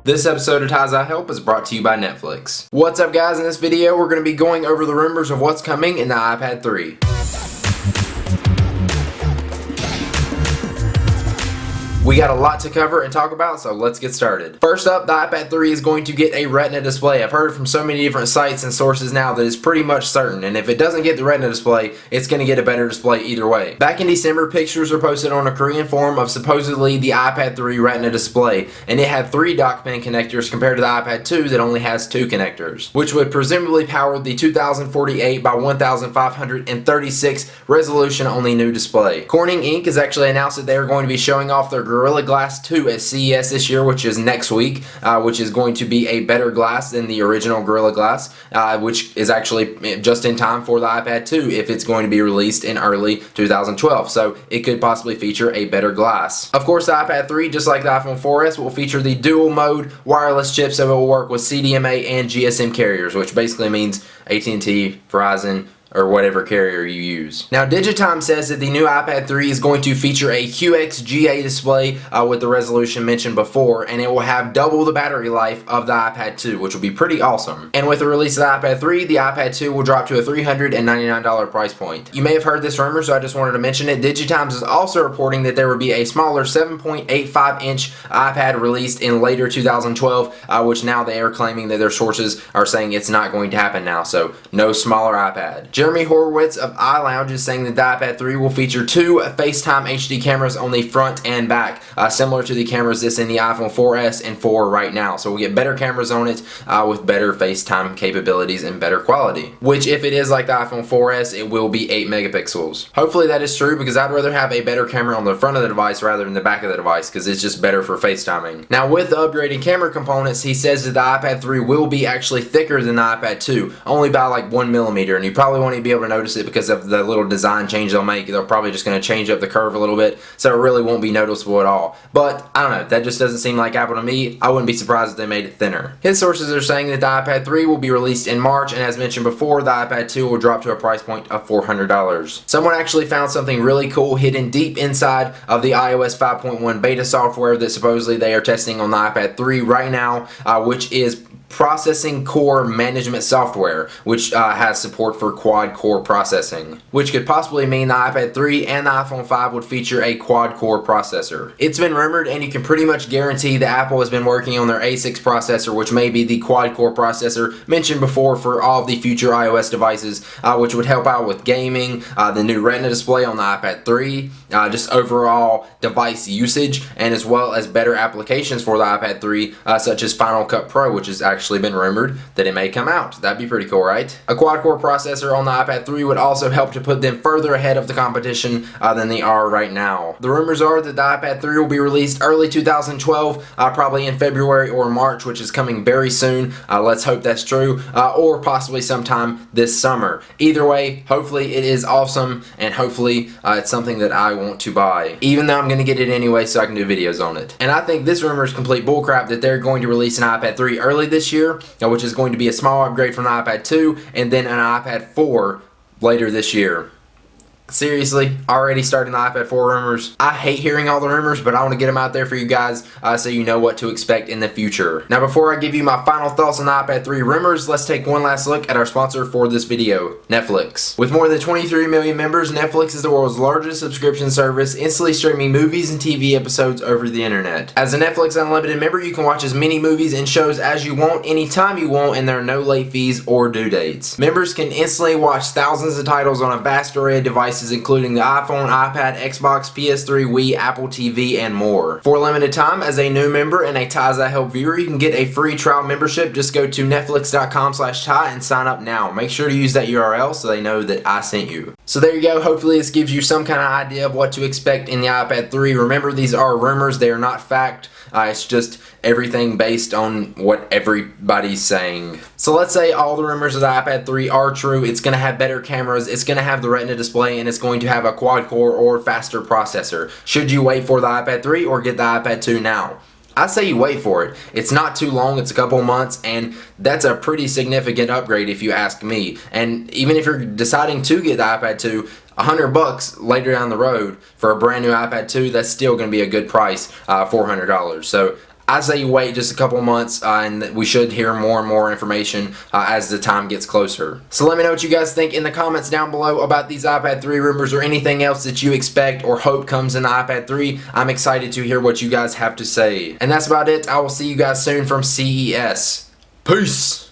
This episode of Ties I Help is brought to you by Netflix. What's up guys, in this video we're going to be going over the rumors of what's coming in the iPad 3. We got a lot to cover and talk about, so let's get started. First up, the iPad 3 is going to get a Retina display. I've heard from so many different sites and sources now that it's pretty much certain, and if it doesn't get the Retina display, it's going to get a better display either way. Back in December, pictures were posted on a Korean forum of supposedly the iPad 3 Retina display, and it had 3 dock pin connectors compared to the iPad 2 that only has 2 connectors, which would presumably power the 2048 by 1536 resolution only new display. Corning Inc. has actually announced that they are going to be showing off their Gorilla Glass 2 at CES this year, which is next week, which is going to be a better glass than the original Gorilla Glass, which is actually just in time for the iPad 2 if it's going to be released in early 2012. So it could possibly feature a better glass. Of course, the iPad 3, just like the iPhone 4S, will feature the dual mode wireless chip, so it will work with CDMA and GSM carriers, which basically means AT&T, Verizon, or whatever carrier you use. Now, Digitime says that the new iPad 3 is going to feature a QXGA display with the resolution mentioned before, and it will have double the battery life of the iPad 2, which will be pretty awesome. And with the release of the iPad 3, the iPad 2 will drop to a $399 price point. You may have heard this rumor, so I just wanted to mention it. Digitimes is also reporting that there will be a smaller 7.85-inch iPad released in later 2012, which now they are claiming that their sources are saying it's not going to happen now, so no smaller iPad. Jeremy Horowitz of iLounge is saying that the iPad 3 will feature 2 FaceTime HD cameras on the front and back, similar to the cameras that's in the iPhone 4S and 4 right now. So we'll get better cameras on it with better FaceTime capabilities and better quality. Which, if it is like the iPhone 4S, it will be 8 megapixels. Hopefully that is true, because I'd rather have a better camera on the front of the device rather than the back of the device, because it's just better for FaceTiming. Now, with the upgraded camera components, he says that the iPad 3 will be actually thicker than the iPad 2, only by like 1 millimeter, and you probably won't even be able to notice it because of the little design change they'll make. They're probably just going to change up the curve a little bit, so it really won't be noticeable at all. But I don't know, that just doesn't seem like Apple to me. I wouldn't be surprised if they made it thinner. His sources are saying that the iPad 3 will be released in March, and as mentioned before, the iPad 2 will drop to a price point of $400. Someone actually found something really cool hidden deep inside of the iOS 5.1 beta software that supposedly they are testing on the iPad 3 right now, which is processing core management software, which has support for quad core processing, which could possibly mean the iPad 3 and the iPhone 5 would feature a quad core processor. It's been rumored, and you can pretty much guarantee that Apple has been working on their A6 processor, which may be the quad core processor mentioned before for all of the future iOS devices, which would help out with gaming, the new Retina display on the iPad 3, just overall device usage, and as well as better applications for the iPad 3, such as Final Cut Pro, which is actually been rumored that it may come out. That'd be pretty cool, right? A quad-core processor on the iPad 3 would also help to put them further ahead of the competition than they are right now. The rumors are that the iPad 3 will be released early 2012, probably in February or March, which is coming very soon. Let's hope that's true, or possibly sometime this summer. Either way, hopefully it is awesome, and hopefully it's something that I want to buy, even though I'm going to get it anyway so I can do videos on it. And I think this rumor is complete bullcrap that they're going to release an iPad 3 early this year, which is going to be a small upgrade from the iPad 2, and then an iPad 4 later this year. Seriously, already starting the iPad 4 rumors. I hate hearing all the rumors, but I want to get them out there for you guys so you know what to expect in the future. Now, before I give you my final thoughts on the iPad 3 rumors, let's take one last look at our sponsor for this video, Netflix. With more than 23 million members, Netflix is the world's largest subscription service, instantly streaming movies and TV episodes over the internet. As a Netflix Unlimited member, you can watch as many movies and shows as you want, anytime you want, and there are no late fees or due dates. Members can instantly watch thousands of titles on a vast array of devices, including the iPhone, iPad, Xbox, PS3, Wii, Apple TV, and more. For a limited time, as a new member and a Ties I Help viewer, you can get a free trial membership. Just go to netflix.com/tie and sign up now. Make sure to use that URL so they know that I sent you. So there you go. Hopefully this gives you some kind of idea of what to expect in the iPad 3. Remember, these are rumors. They are not fact. It's just everything based on what everybody's saying. So let's say all the rumors of the iPad 3 are true. It's going to have better cameras, it's going to have the Retina display, and it's going to have a quad-core or faster processor. Should you wait for the iPad 3 or get the iPad 2 now? I say you wait for it. It's not too long, it's a couple months, and that's a pretty significant upgrade if you ask me. And even if you're deciding to get the iPad 2, $100 later down the road for a brand new iPad 2, that's still going to be a good price, $400. So I say you wait just a couple months, and we should hear more and more information as the time gets closer. So let me know what you guys think in the comments down below about these iPad 3 rumors, or anything else that you expect or hope comes in the iPad 3. I'm excited to hear what you guys have to say. And that's about it. I will see you guys soon from CES. Peace!